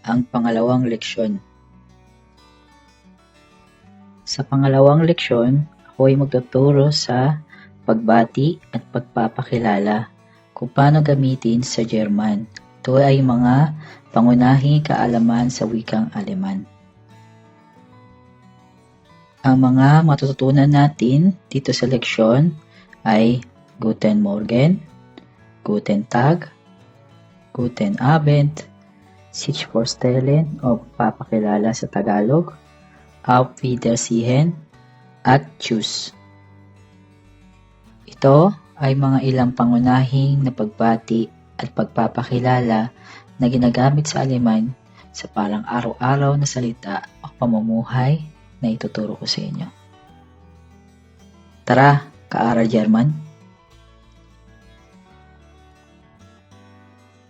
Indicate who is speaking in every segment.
Speaker 1: ang pangalawang leksyon. Sa pangalawang leksyon, ako ay magtuturo sa pagbati at pagpapakilala kung paano gamitin sa German. Ito ay mga pangunahing kaalaman sa wikang Aleman. Ang mga matututunan natin dito sa leksyon ay Guten Morgen, Guten Tag, Guten Abend, sich vorstellen o papakilala sa Tagalog, Auf Wiedersehen, at Tschüss. Ito ay mga ilang pangunahing na pagbati at pagpapakilala na ginagamit sa Aleman sa parang araw-araw na salita o pamumuhay na ituturo ko sa inyo. Tara, ka-aral German!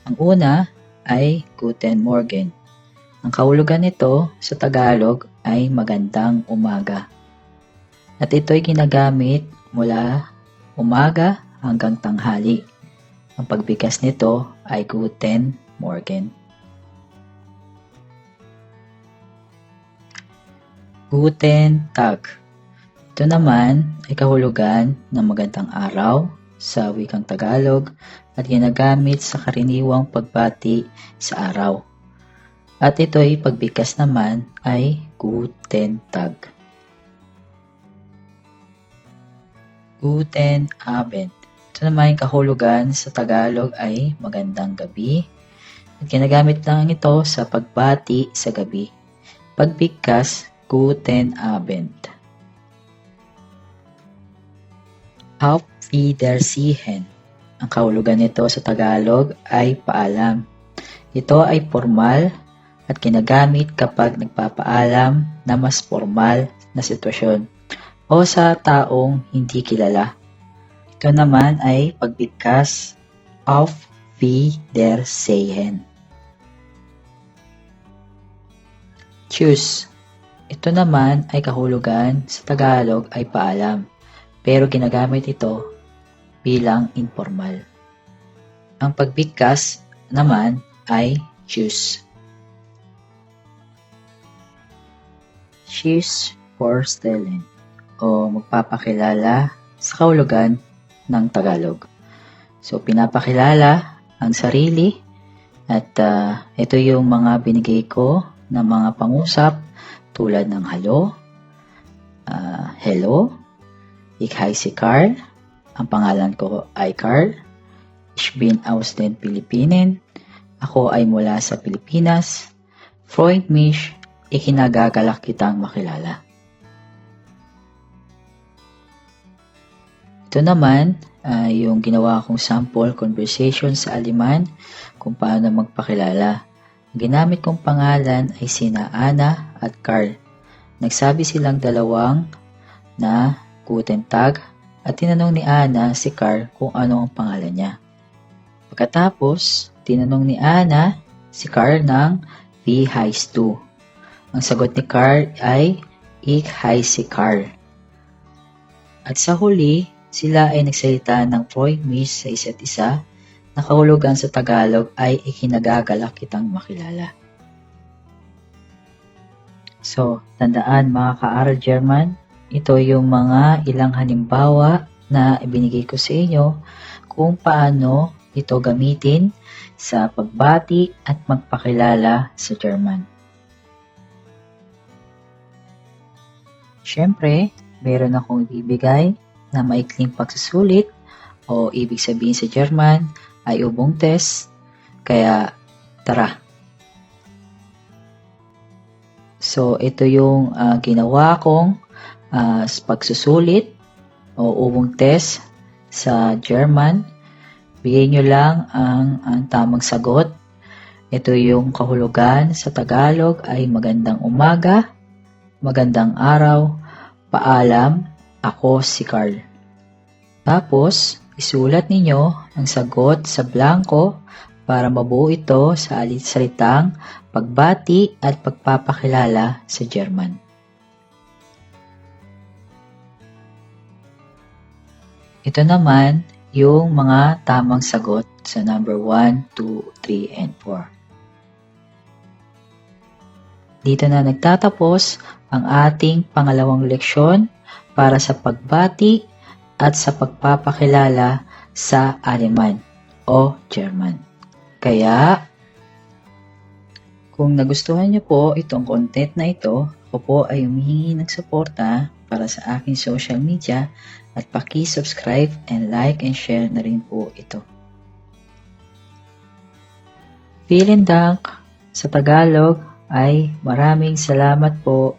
Speaker 1: Ang una ay Guten Morgen. Ang kahulugan nito sa Tagalog ay magandang umaga. At ito ay ginagamit mula umaga hanggang tanghali. Ang pagbigkas nito ay Guten Morgen. Guten Tag. Ito naman ay kahulugan ng magandang araw sa wikang Tagalog at ginagamit sa karaniwang pagbati sa araw. At ito ay pagbigkas naman ay Guten Tag. Guten Abend. Ito naman yung kahulugan sa Tagalog ay magandang gabi. At ginagamit lang ito sa pagbati sa gabi. Pagbigkas, Guten Abend. Auf Wiedersehen. Ang kahulugan nito sa Tagalog ay paalam. Ito ay formal at ginagamit kapag nagpapaalam na mas formal na sitwasyon o sa taong hindi kilala. Ito naman ay pagbigkas Auf Wiedersehen. Tschüss. Ito naman ay kahulugan sa Tagalog ay paalam, pero ginagamit ito bilang informal. Ang pagbigkas naman ay Tschüss. Sich vorstellen o magpapakilala sa kahulugan ng Tagalog. So, pinapakilala ang sarili at ito yung mga binigay ko na mga pangusap tulad ng hello, ich heiße Karl, ang pangalan ko ay Carl, ich bin aus den Philippinen, ako ay mula sa Pilipinas, freut mich, ikinagagalak kitang makilala. Ito naman yung ginawa kong sample conversation sa Aleman kung paano magpakilala. Ginamit kong pangalan ay sina Anna at Carl. Nagsabi silang dalawang na Guten Tag at tinanong ni Anna si Carl kung ano ang pangalan niya. Pagkatapos, tinanong ni Anna si Carl ng Wie heißt du? Ang sagot ni Carl ay Ich heiße Carl. At sa huli, sila ay nagsalita ng freut mich sa isa't isa na kahulugan sa Tagalog ay ikinagagalak kitang makilala. So, tandaan mga ka-aral German, ito yung mga ilang halimbawa na ibinigay ko sa inyo kung paano ito gamitin sa pagbati at magpakilala sa German. Siyempre, meron akong ibibigay na maikling pagsusulit o ibig sabihin sa German ay ubong test, kaya tara. So, ito yung ginawa kong pagsusulit o ubong test sa German. Bigay nyo lang ang tamang sagot. Ito yung kahulugan sa Tagalog ay magandang umaga, magandang araw, paalam, ako si Carl. Tapos, isulat ninyo ang sagot sa blanko para mabuo ito sa salitang pagbati at pagpapakilala sa German. Ito naman yung mga tamang sagot sa number 1, 2, 3, and 4. Dito na nagtatapos ang ating pangalawang leksyon para sa pagbati at sa pagpapakilala sa Aleman o German. Kaya, kung nagustuhan niyo po itong content na ito, ako po ay humihingi ng suporta para sa aking social media at paki-subscribe and like and share na rin po ito. Vielen Dank sa Tagalog ay maraming salamat po